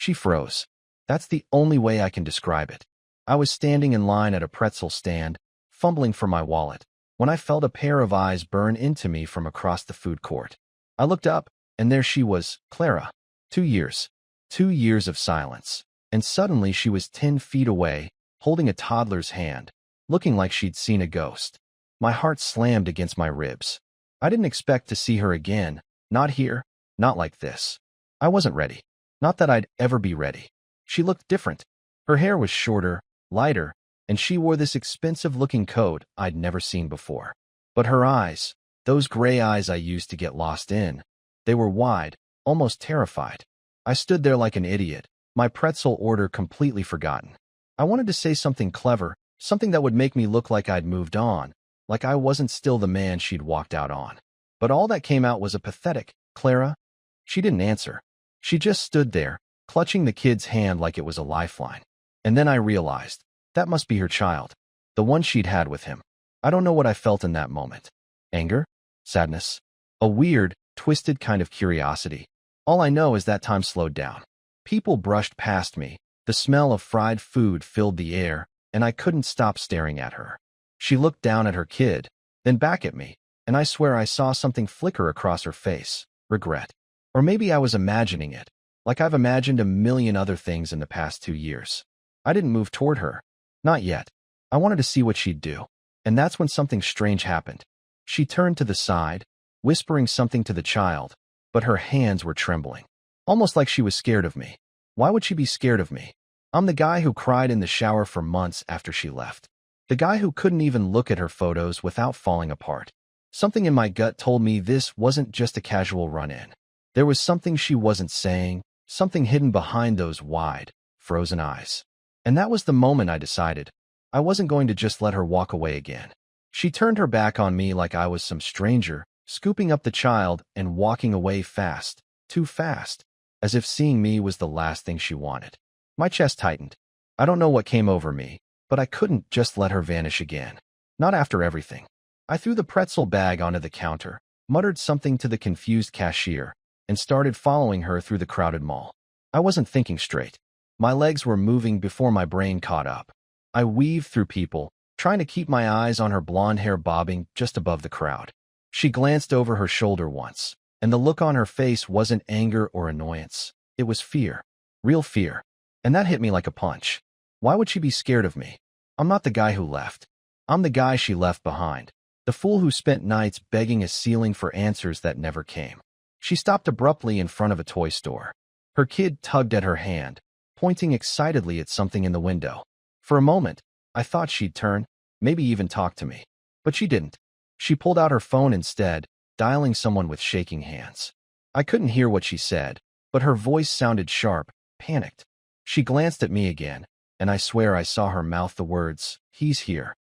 She froze. That's the only way I can describe it. I was standing in line at a pretzel stand, fumbling for my wallet, when I felt a pair of eyes burn into me from across the food court. I looked up, and there she was, Clara. 2 years. 2 years of silence. And suddenly she was 10 feet away, holding a toddler's hand, looking like she'd seen a ghost. My heart slammed against my ribs. I didn't expect to see her again, not here, not like this. I wasn't ready. Not that I'd ever be ready. She looked different. Her hair was shorter, lighter, and she wore this expensive-looking coat I'd never seen before. But her eyes, those gray eyes I used to get lost in, they were wide, almost terrified. I stood there like an idiot, my pretzel order completely forgotten. I wanted to say something clever, something that would make me look like I'd moved on, like I wasn't still the man she'd walked out on. But all that came out was a pathetic, "Clara?" She didn't answer. She just stood there, clutching the kid's hand like it was a lifeline. And then I realized, that must be her child, the one she'd had with him. I don't know what I felt in that moment. Anger? Sadness? A weird, twisted kind of curiosity. All I know is that time slowed down. People brushed past me. The smell of fried food filled the air, and I couldn't stop staring at her. She looked down at her kid, then back at me, and I swear I saw something flicker across her face. Regret. Or maybe I was imagining it, like I've imagined a million other things in the past 2 years. I didn't move toward her. Not yet. I wanted to see what she'd do. And that's when something strange happened. She turned to the side, whispering something to the child, but her hands were trembling. Almost like she was scared of me. Why would she be scared of me? I'm the guy who cried in the shower for months after she left. The guy who couldn't even look at her photos without falling apart. Something in my gut told me this wasn't just a casual run-in. There was something she wasn't saying, something hidden behind those wide, frozen eyes. And that was the moment I decided I wasn't going to just let her walk away again. She turned her back on me like I was some stranger, scooping up the child and walking away fast, too fast, as if seeing me was the last thing she wanted. My chest tightened. I don't know what came over me, but I couldn't just let her vanish again. Not after everything. I threw the pretzel bag onto the counter, muttered something to the confused cashier, and started following her through the crowded mall. I wasn't thinking straight. My legs were moving before my brain caught up. I weaved through people, trying to keep my eyes on her blonde hair bobbing just above the crowd. She glanced over her shoulder once, and the look on her face wasn't anger or annoyance. It was fear. Real fear. And that hit me like a punch. Why would she be scared of me? I'm not the guy who left. I'm the guy she left behind. The fool who spent nights begging a ceiling for answers that never came. She stopped abruptly in front of a toy store. Her kid tugged at her hand, pointing excitedly at something in the window. For a moment, I thought she'd turn, maybe even talk to me. But she didn't. She pulled out her phone instead, dialing someone with shaking hands. I couldn't hear what she said, but her voice sounded sharp, panicked. She glanced at me again, and I swear I saw her mouth the words, "He's here."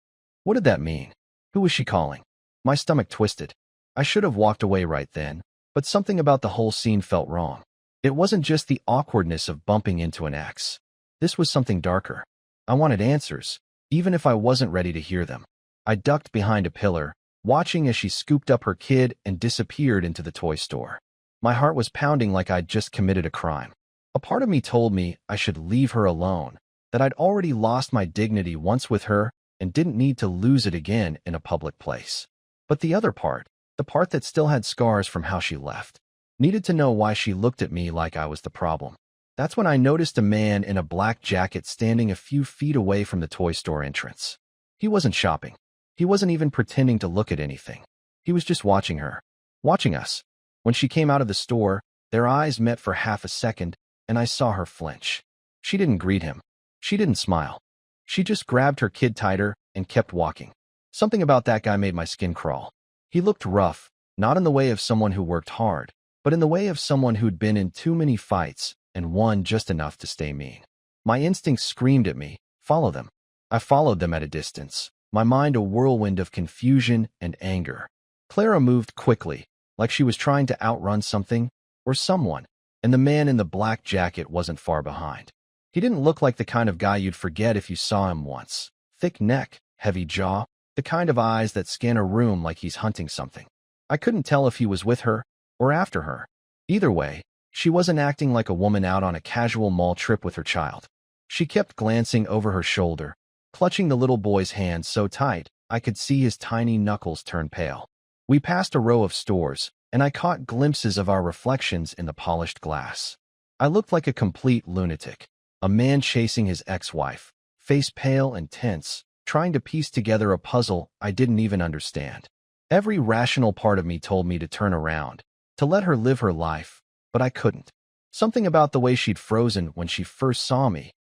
What did that mean? Who was she calling? My stomach twisted. I should have walked away right then, but something about the whole scene felt wrong. It wasn't just the awkwardness of bumping into an ex. This was something darker. I wanted answers, even if I wasn't ready to hear them. I ducked behind a pillar, watching as she scooped up her kid and disappeared into the toy store. My heart was pounding like I'd just committed a crime. A part of me told me I should leave her alone, that I'd already lost my dignity once with her and didn't need to lose it again in a public place. But the other part, the part that still had scars from how she left, needed to know why she looked at me like I was the problem. That's when I noticed a man in a black jacket standing a few feet away from the toy store entrance. He wasn't shopping. He wasn't even pretending to look at anything. He was just watching her. Watching us. When she came out of the store, their eyes met for half a second, and I saw her flinch. She didn't greet him. She didn't smile. She just grabbed her kid tighter and kept walking. Something about that guy made my skin crawl. He looked rough, not in the way of someone who worked hard, but in the way of someone who'd been in too many fights and won just enough to stay mean. My instincts screamed at me, "Follow them." I followed them at a distance, my mind a whirlwind of confusion and anger. Clara moved quickly, like she was trying to outrun something or someone, and the man in the black jacket wasn't far behind. He didn't look like the kind of guy you'd forget if you saw him once. Thick neck, heavy jaw, the kind of eyes that scan a room like he's hunting something. I couldn't tell if he was with her or after her. Either way, She wasn't acting like a woman out on a casual mall trip with her child. She kept glancing over her shoulder, clutching the little boy's hand so tight I could see his tiny knuckles turn pale. We passed a row of stores, and I caught glimpses of our reflections in the polished glass. I looked like a complete lunatic, a man chasing his ex-wife, face pale and tense, trying to piece together a puzzle I didn't even understand. Every rational part of me told me to turn around, to let her live her life, but I couldn't. Something about the way she'd frozen when she first saw me,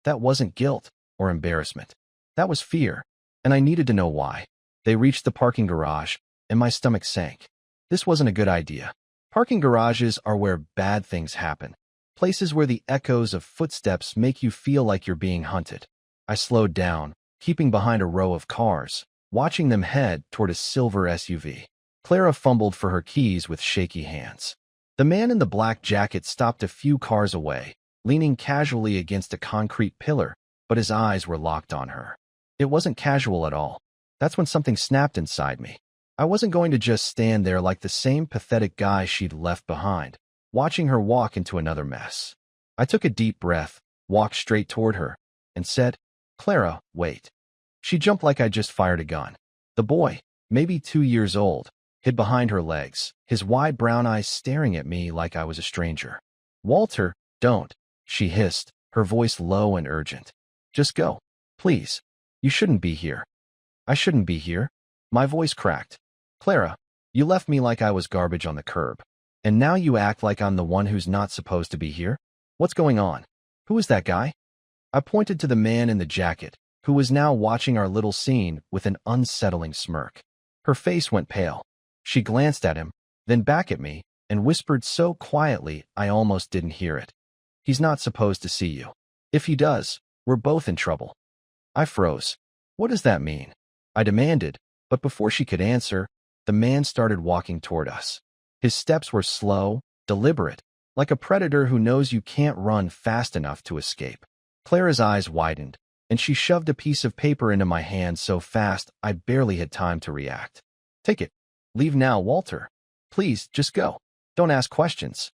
that wasn't guilt or embarrassment. That was fear, and I needed to know why. They reached the parking garage, and my stomach sank. This wasn't a good idea. Parking garages are where bad things happen, places where the echoes of footsteps make you feel like you're being hunted. I slowed down, keeping behind a row of cars, watching them head toward a silver SUV. Clara fumbled for her keys with shaky hands. The man in the black jacket stopped a few cars away, leaning casually against a concrete pillar, but his eyes were locked on her. It wasn't casual at all. That's when something snapped inside me. I wasn't going to just stand there like the same pathetic guy she'd left behind, watching her walk into another mess. I took a deep breath, walked straight toward her, and said, "Clara, wait." She jumped like I'd just fired a gun. The boy, maybe 2 years old, hid behind her legs, his wide brown eyes staring at me like I was a stranger. "Walter, don't," she hissed, her voice low and urgent. "Just go. Please. You shouldn't be here." "I shouldn't be here?" My voice cracked. "Clara, you left me like I was garbage on the curb. And now you act like I'm the one who's not supposed to be here? What's going on? Who is that guy?" I pointed to the man in the jacket, who was now watching our little scene with an unsettling smirk. Her face went pale. She glanced at him, then back at me, and whispered so quietly I almost didn't hear it. "He's not supposed to see you. If he does, we're both in trouble." I froze. "What does that mean?" I demanded, but before she could answer, the man started walking toward us. His steps were slow, deliberate, like a predator who knows you can't run fast enough to escape. Clara's eyes widened, and she shoved a piece of paper into my hand so fast I barely had time to react. "Take it. Leave now, Walter. Please, just go. Don't ask questions."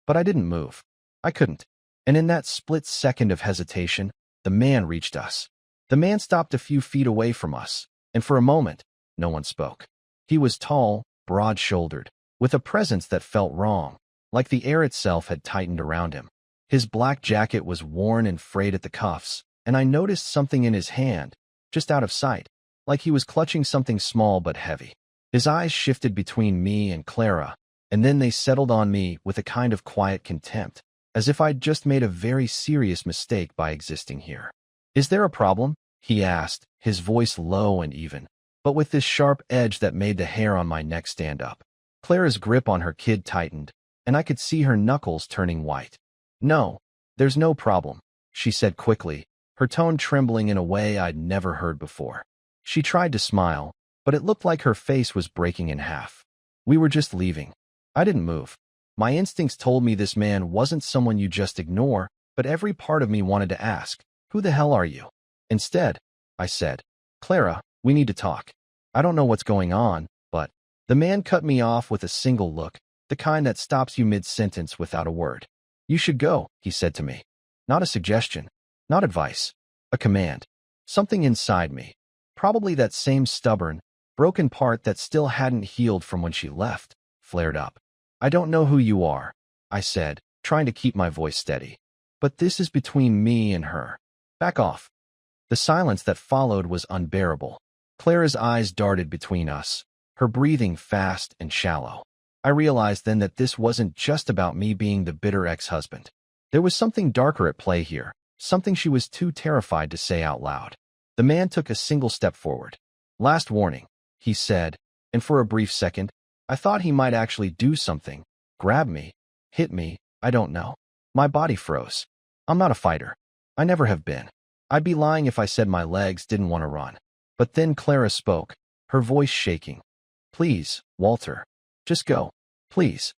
But I didn't move. I couldn't. And in that split second of hesitation, the man reached us. The man stopped a few feet away from us, and for a moment, no one spoke. He was tall, broad-shouldered, with a presence that felt wrong, like the air itself had tightened around him. His black jacket was worn and frayed at the cuffs, and I noticed something in his hand, just out of sight, like he was clutching something small but heavy. His eyes shifted between me and Clara, and then they settled on me with a kind of quiet contempt, as if I'd just made a very serious mistake by existing here. "Is there a problem?" he asked, his voice low and even, but with this sharp edge that made the hair on my neck stand up. Clara's grip on her kid tightened, and I could see her knuckles turning white. "No, there's no problem," she said quickly, her tone trembling in a way I'd never heard before. She tried to smile, but it looked like her face was breaking in half. "We were just leaving." I didn't move. My instincts told me this man wasn't someone you just ignore, but every part of me wanted to ask, "Who the hell are you?" Instead, I said, "Clara, we need to talk. I don't know what's going on, but..." The man cut me off with a single look, the kind that stops you mid-sentence without a word. "You should go," he said to me. Not a suggestion, not advice, a command. Something inside me, probably that same stubborn, broken part that still hadn't healed from when she left, flared up. "I don't know who you are," I said, trying to keep my voice steady. "But this is between me and her. Back off." The silence that followed was unbearable. Clara's eyes darted between us, her breathing fast and shallow. I realized then that this wasn't just about me being the bitter ex-husband. There was something darker at play here, something she was too terrified to say out loud. The man took a single step forward. "Last warning," he said, and for a brief second, I thought he might actually do something, grab me, hit me, I don't know. My body froze. I'm not a fighter. I never have been. I'd be lying if I said my legs didn't want to run. But then Clara spoke, her voice shaking. "Please, Walter. Just go. Please."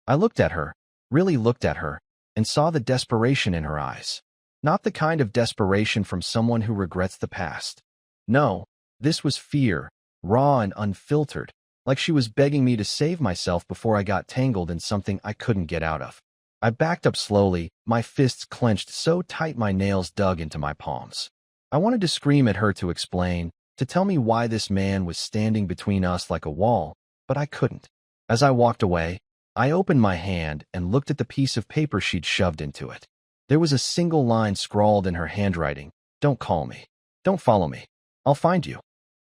I looked at her, really looked at her, and saw the desperation in her eyes. Not the kind of desperation from someone who regrets the past. No, this was fear, raw and unfiltered, like she was begging me to save myself before I got tangled in something I couldn't get out of. I backed up slowly, my fists clenched so tight my nails dug into my palms. I wanted to scream at her to explain, to tell me why this man was standing between us like a wall, but I couldn't. As I walked away, I opened my hand and looked at the piece of paper she'd shoved into it. There was a single line scrawled in her handwriting, "Don't call me. Don't follow me. I'll find you."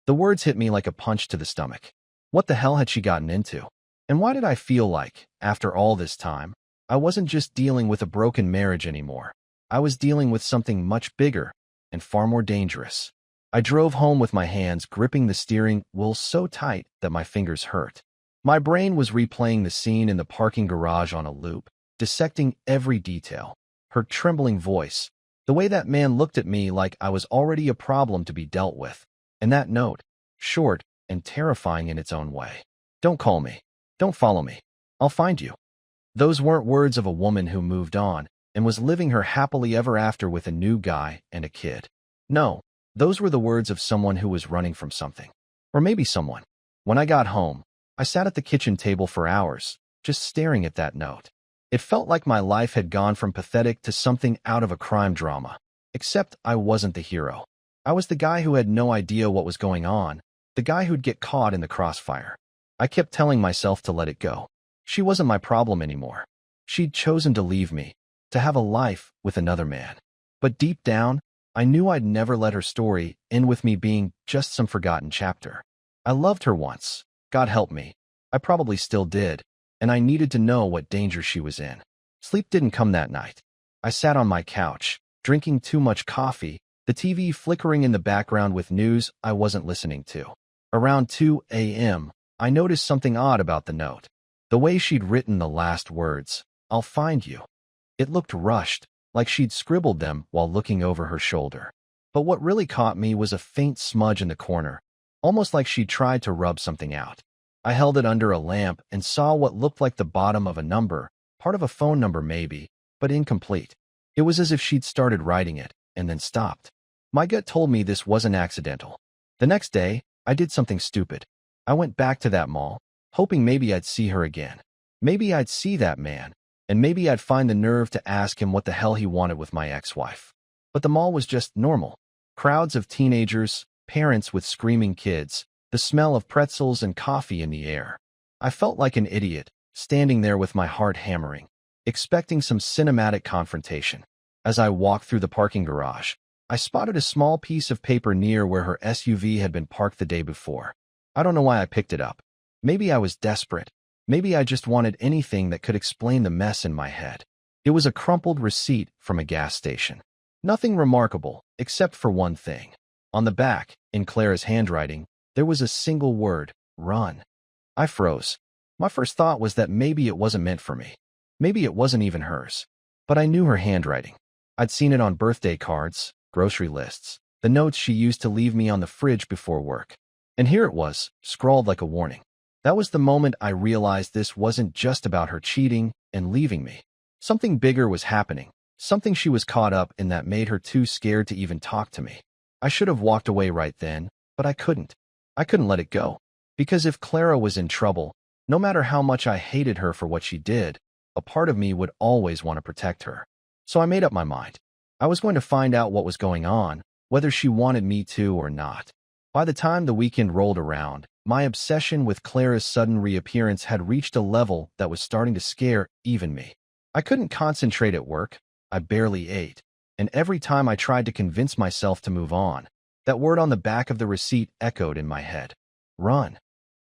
The words hit me like a punch to the stomach. What the hell had she gotten into? And why did I feel like, after all this time, I wasn't just dealing with a broken marriage anymore? I was dealing with something much bigger and far more dangerous. I drove home with my hands gripping the steering wheel so tight that my fingers hurt. My brain was replaying the scene in the parking garage on a loop, dissecting every detail. Her trembling voice, the way that man looked at me like I was already a problem to be dealt with, and that note, short and terrifying in its own way. "Don't call me. Don't follow me. I'll find you." Those weren't words of a woman who moved on and was living her happily ever after with a new guy and a kid. No, those were the words of someone who was running from something. Or maybe someone. When I got home, I sat at the kitchen table for hours, just staring at that note. It felt like my life had gone from pathetic to something out of a crime drama. Except I wasn't the hero. I was the guy who had no idea what was going on, the guy who'd get caught in the crossfire. I kept telling myself to let it go. She wasn't my problem anymore. She'd chosen to leave me, to have a life with another man. But deep down, I knew I'd never let her story end with me being just some forgotten chapter. I loved her once. God help me. I probably still did, and I needed to know what danger she was in. Sleep didn't come that night. I sat on my couch, drinking too much coffee, the TV flickering in the background with news I wasn't listening to. Around 2 a.m., I noticed something odd about the note. The way she'd written the last words, "I'll find you." It looked rushed, like she'd scribbled them while looking over her shoulder. But what really caught me was a faint smudge in the corner, almost like she'd tried to rub something out. I held it under a lamp and saw what looked like the bottom of a number, part of a phone number maybe, but incomplete. It was as if she'd started writing it and then stopped. My gut told me this wasn't accidental. The next day, I did something stupid. I went back to that mall, hoping maybe I'd see her again. Maybe I'd see that man, and maybe I'd find the nerve to ask him what the hell he wanted with my ex-wife. But the mall was just normal. Crowds of teenagers, parents with screaming kids, the smell of pretzels and coffee in the air. I felt like an idiot, standing there with my heart hammering, expecting some cinematic confrontation. As I walked through the parking garage, I spotted a small piece of paper near where her SUV had been parked the day before. I don't know why I picked it up. Maybe I was desperate. Maybe I just wanted anything that could explain the mess in my head. It was a crumpled receipt from a gas station. Nothing remarkable, except for one thing. On the back, in Clara's handwriting, there was a single word, "Run." I froze. My first thought was that maybe it wasn't meant for me. Maybe it wasn't even hers. But I knew her handwriting. I'd seen it on birthday cards, grocery lists, the notes she used to leave me on the fridge before work. And here it was, scrawled like a warning. That was the moment I realized this wasn't just about her cheating and leaving me. Something bigger was happening, something she was caught up in that made her too scared to even talk to me. I should have walked away right then, but I couldn't. I couldn't let it go. Because if Clara was in trouble, no matter how much I hated her for what she did, a part of me would always want to protect her. So I made up my mind. I was going to find out what was going on, whether she wanted me to or not. By the time the weekend rolled around, my obsession with Clara's sudden reappearance had reached a level that was starting to scare even me. I couldn't concentrate at work. I barely ate. And every time I tried to convince myself to move on, that word on the back of the receipt echoed in my head. Run.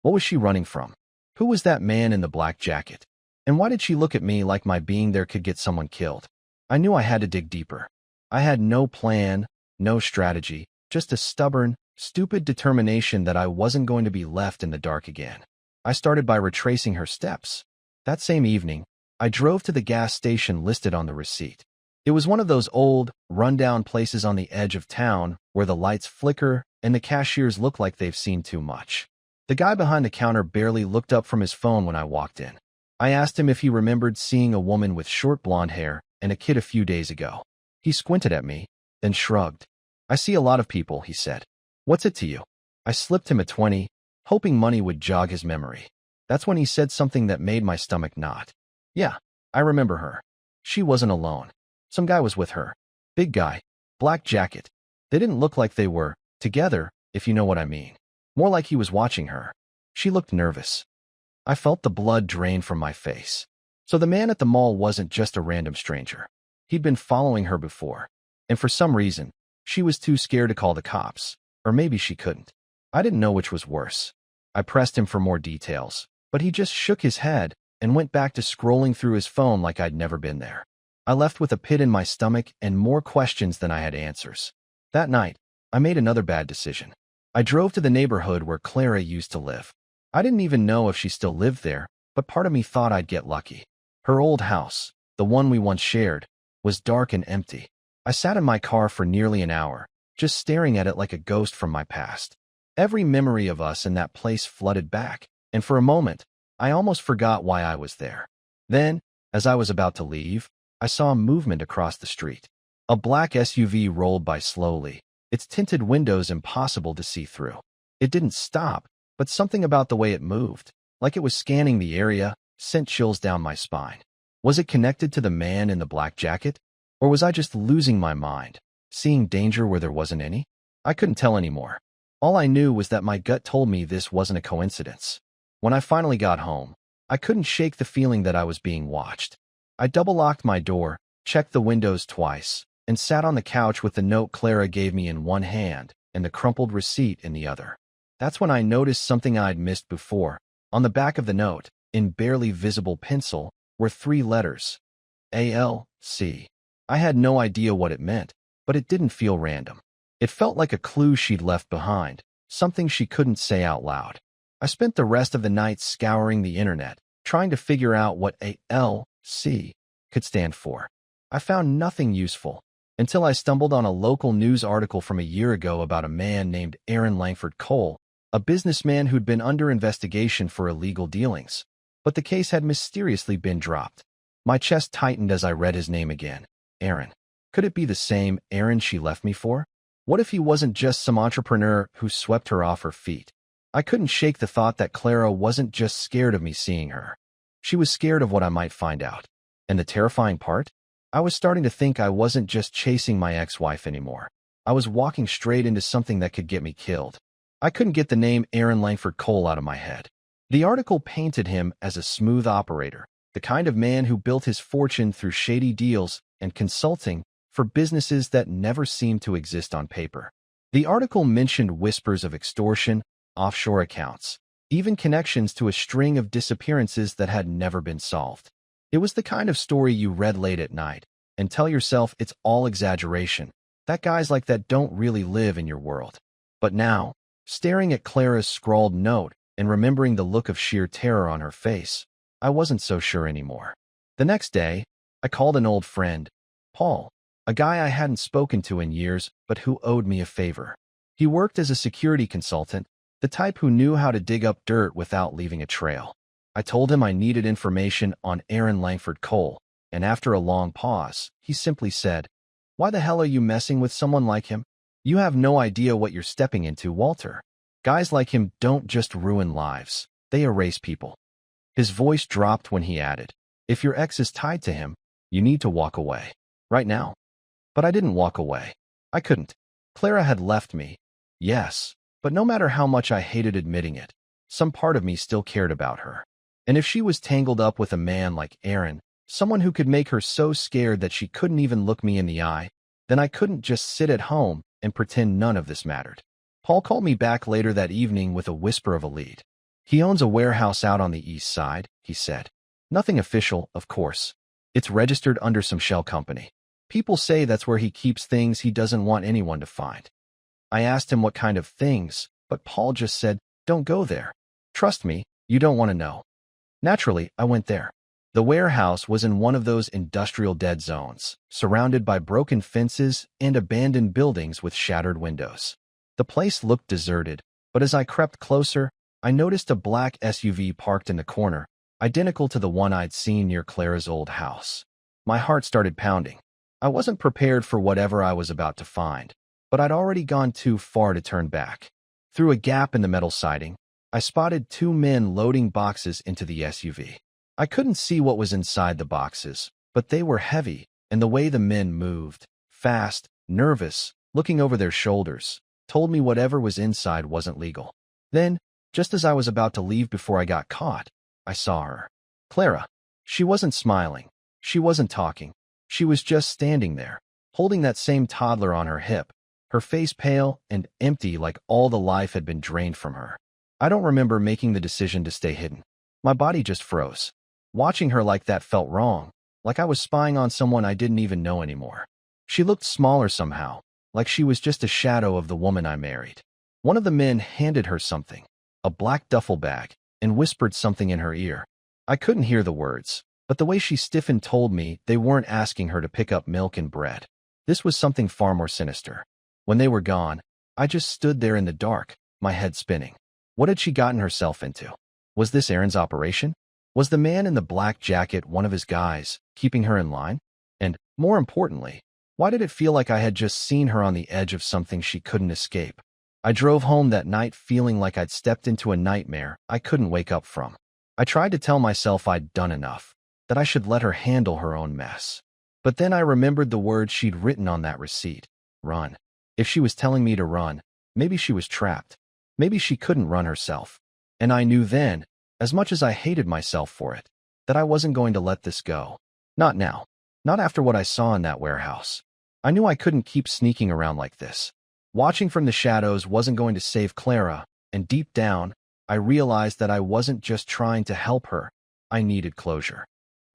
What was she running from? Who was that man in the black jacket? And why did she look at me like my being there could get someone killed? I knew I had to dig deeper. I had no plan, no strategy, just a stubborn, stupid determination that I wasn't going to be left in the dark again. I started by retracing her steps. That same evening, I drove to the gas station listed on the receipt. It was one of those old, run-down places on the edge of town where the lights flicker and the cashiers look like they've seen too much. The guy behind the counter barely looked up from his phone when I walked in. I asked him if he remembered seeing a woman with short blonde hair and a kid a few days ago. He squinted at me, then shrugged. "I see a lot of people," he said. "What's it to you?" I slipped him a 20, hoping money would jog his memory. That's when he said something that made my stomach knot. "Yeah, I remember her. She wasn't alone. Some guy was with her. Big guy. Black jacket. They didn't look like they were together, if you know what I mean. More like he was watching her. She looked nervous. I felt the blood drain from my face. So the man at the mall wasn't just a random stranger. He'd been following her before. And for some reason, she was too scared to call the cops. Or maybe she couldn't. I didn't know which was worse. I pressed him for more details, but he just shook his head and went back to scrolling through his phone like I'd never been there. I left with a pit in my stomach and more questions than I had answers. That night, I made another bad decision. I drove to the neighborhood where Clara used to live. I didn't even know if she still lived there, but part of me thought I'd get lucky. Her old house, the one we once shared, was dark and empty. I sat in my car for nearly an hour, just staring at it like a ghost from my past. Every memory of us in that place flooded back, and for a moment, I almost forgot why I was there. Then, as I was about to leave, I saw movement across the street. A black SUV rolled by slowly, its tinted windows impossible to see through. It didn't stop, but something about the way it moved, like it was scanning the area, sent chills down my spine. Was it connected to the man in the black jacket? Or was I just losing my mind, seeing danger where there wasn't any? I couldn't tell anymore. All I knew was that my gut told me this wasn't a coincidence. When I finally got home, I couldn't shake the feeling that I was being watched. I double-locked my door, checked the windows twice, and sat on the couch with the note Clara gave me in one hand and the crumpled receipt in the other. That's when I noticed something I'd missed before. On the back of the note, in barely visible pencil, were 3 letters. A-L-C. I had no idea what it meant, but it didn't feel random. It felt like a clue she'd left behind, something she couldn't say out loud. I spent the rest of the night scouring the internet, trying to figure out what A-L-C could stand for. I found nothing useful, until I stumbled on a local news article from a year ago about a man named Aaron Langford Cole, a businessman who'd been under investigation for illegal dealings. But the case had mysteriously been dropped. My chest tightened as I read his name again. Aaron. Could it be the same Aaron she left me for? What if he wasn't just some entrepreneur who swept her off her feet? I couldn't shake the thought that Clara wasn't just scared of me seeing her. She was scared of what I might find out. And the terrifying part? I was starting to think I wasn't just chasing my ex-wife anymore. I was walking straight into something that could get me killed. I couldn't get the name Aaron Langford Cole out of my head. The article painted him as a smooth operator, the kind of man who built his fortune through shady deals and consulting for businesses that never seemed to exist on paper. The article mentioned whispers of extortion, offshore accounts, even connections to a string of disappearances that had never been solved. It was the kind of story you read late at night and tell yourself it's all exaggeration, that guys like that don't really live in your world. But now, staring at Clara's scrawled note and remembering the look of sheer terror on her face, I wasn't so sure anymore. The next day, I called an old friend, Paul, a guy I hadn't spoken to in years but who owed me a favor. He worked as a security consultant, the type who knew how to dig up dirt without leaving a trail. I told him I needed information on Aaron Langford Cole, and after a long pause, he simply said, "Why the hell are you messing with someone like him? You have no idea what you're stepping into, Walter. Guys like him don't just ruin lives, they erase people." His voice dropped when he added, "If your ex is tied to him, you need to walk away. Right now." But I didn't walk away. I couldn't. Clara had left me. Yes, but no matter how much I hated admitting it, some part of me still cared about her. And if she was tangled up with a man like Aaron, someone who could make her so scared that she couldn't even look me in the eye, then I couldn't just sit at home and pretend none of this mattered. Paul called me back later that evening with a whisper of a lead. "He owns a warehouse out on the east side," he said. "Nothing official, of course. It's registered under some shell company. People say that's where he keeps things he doesn't want anyone to find." I asked him what kind of things, but Paul just said, "Don't go there. Trust me, you don't want to know." Naturally, I went there. The warehouse was in one of those industrial dead zones, surrounded by broken fences and abandoned buildings with shattered windows. The place looked deserted, but as I crept closer, I noticed a black SUV parked in the corner, identical to the one I'd seen near Clara's old house. My heart started pounding. I wasn't prepared for whatever I was about to find, but I'd already gone too far to turn back. Through a gap in the metal siding, I spotted 2 men loading boxes into the SUV. I couldn't see what was inside the boxes, but they were heavy, and the way the men moved, fast, nervous, looking over their shoulders, told me whatever was inside wasn't legal. Then, just as I was about to leave before I got caught, I saw her. Clara. She wasn't smiling. She wasn't talking. She was just standing there, holding that same toddler on her hip, her face pale and empty like all the life had been drained from her. I don't remember making the decision to stay hidden. My body just froze. Watching her like that felt wrong, like I was spying on someone I didn't even know anymore. She looked smaller somehow, like she was just a shadow of the woman I married. One of the men handed her something, a black duffel bag, and whispered something in her ear. I couldn't hear the words, but the way she stiffened told me they weren't asking her to pick up milk and bread. This was something far more sinister. When they were gone, I just stood there in the dark, my head spinning. What had she gotten herself into? Was this Aaron's operation? Was the man in the black jacket one of his guys, keeping her in line? And, more importantly, why did it feel like I had just seen her on the edge of something she couldn't escape? I drove home that night feeling like I'd stepped into a nightmare I couldn't wake up from. I tried to tell myself I'd done enough, that I should let her handle her own mess. But then I remembered the words she'd written on that receipt. Run. If she was telling me to run, maybe she was trapped. Maybe she couldn't run herself. And I knew then, as much as I hated myself for it, that I wasn't going to let this go. Not now. Not after what I saw in that warehouse. I knew I couldn't keep sneaking around like this. Watching from the shadows wasn't going to save Clara, and deep down, I realized that I wasn't just trying to help her. I needed closure.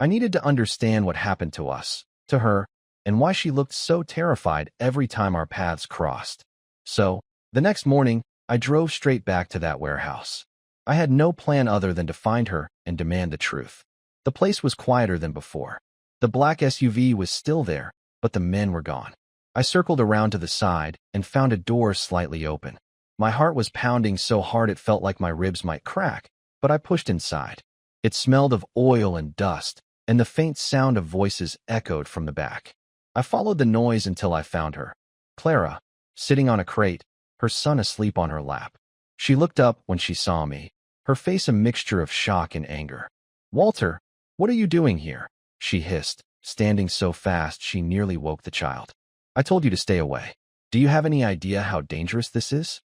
I needed to understand what happened to us, to her, and why she looked so terrified every time our paths crossed. So, the next morning, I drove straight back to that warehouse. I had no plan other than to find her and demand the truth. The place was quieter than before. The black SUV was still there, but the men were gone. I circled around to the side and found a door slightly open. My heart was pounding so hard it felt like my ribs might crack, but I pushed inside. It smelled of oil and dust, and the faint sound of voices echoed from the back. I followed the noise until I found her. Clara, sitting on a crate, her son asleep on her lap. She looked up when she saw me, her face a mixture of shock and anger. "Walter, what are you doing here?" she hissed, standing so fast she nearly woke the child. "I told you to stay away. Do you have any idea how dangerous this is?"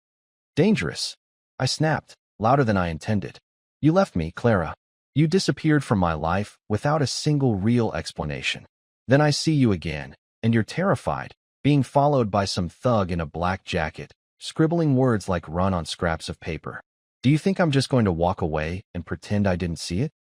"Dangerous?" I snapped, louder than I intended. "You left me, Clara. You disappeared from my life without a single real explanation. Then I see you again, and you're terrified, being followed by some thug in a black jacket, scribbling words like run on scraps of paper. Do you think I'm just going to walk away and pretend I didn't see it?"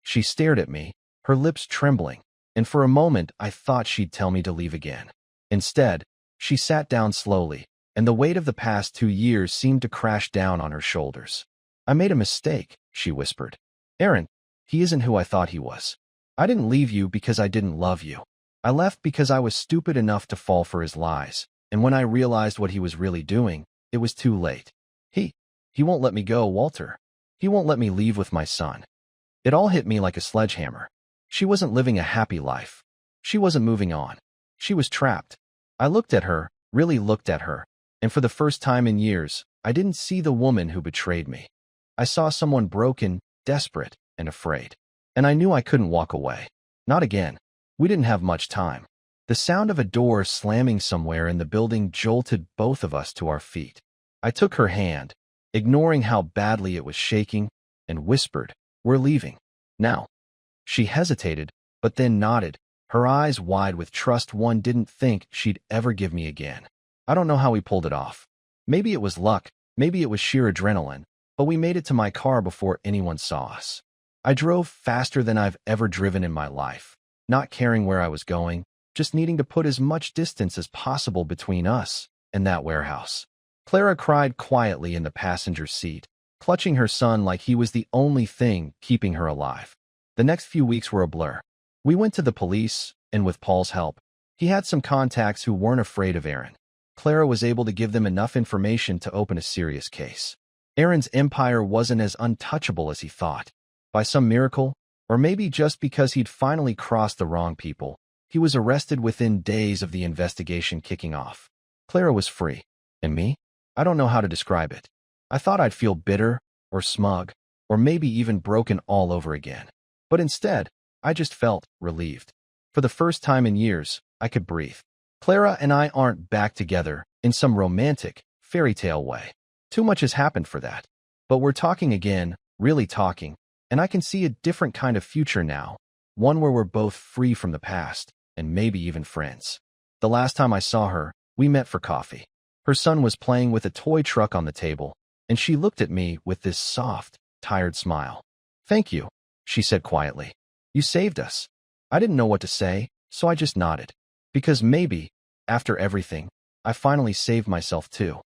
She stared at me, her lips trembling, and for a moment I thought she'd tell me to leave again. Instead, she sat down slowly, and the weight of the past 2 years seemed to crash down on her shoulders. "I made a mistake," she whispered. "Aaron, he isn't who I thought he was. I didn't leave you because I didn't love you. I left because I was stupid enough to fall for his lies, and when I realized what he was really doing, it was too late. He won't let me go, Walter. He won't let me leave with my son." It all hit me like a sledgehammer. She wasn't living a happy life. She wasn't moving on. She was trapped. I looked at her, really looked at her, and for the first time in years, I didn't see the woman who betrayed me. I saw someone broken, desperate, and afraid. And I knew I couldn't walk away. Not again. We didn't have much time. The sound of a door slamming somewhere in the building jolted both of us to our feet. I took her hand, ignoring how badly it was shaking, and whispered, "We're leaving. Now." She hesitated, but then nodded, her eyes wide with trust one didn't think she'd ever give me again. I don't know how we pulled it off. Maybe it was luck, maybe it was sheer adrenaline, but we made it to my car before anyone saw us. I drove faster than I've ever driven in my life, not caring where I was going, just needing to put as much distance as possible between us and that warehouse. Clara cried quietly in the passenger seat, clutching her son like he was the only thing keeping her alive. The next few weeks were a blur. We went to the police, and with Paul's help, he had some contacts who weren't afraid of Aaron. Clara was able to give them enough information to open a serious case. Aaron's empire wasn't as untouchable as he thought. By some miracle, or maybe just because he'd finally crossed the wrong people, he was arrested within days of the investigation kicking off. Clara was free. And me? I don't know how to describe it. I thought I'd feel bitter, or smug, or maybe even broken all over again. But instead, I just felt relieved. For the first time in years, I could breathe. Clara and I aren't back together in some romantic, fairy tale way. Too much has happened for that. But we're talking again, really talking, and I can see a different kind of future now, one where we're both free from the past, and maybe even friends. The last time I saw her, we met for coffee. Her son was playing with a toy truck on the table, and she looked at me with this soft, tired smile. "Thank you," she said quietly. "You saved us." I didn't know what to say, so I just nodded. Because maybe, after everything, I finally saved myself too.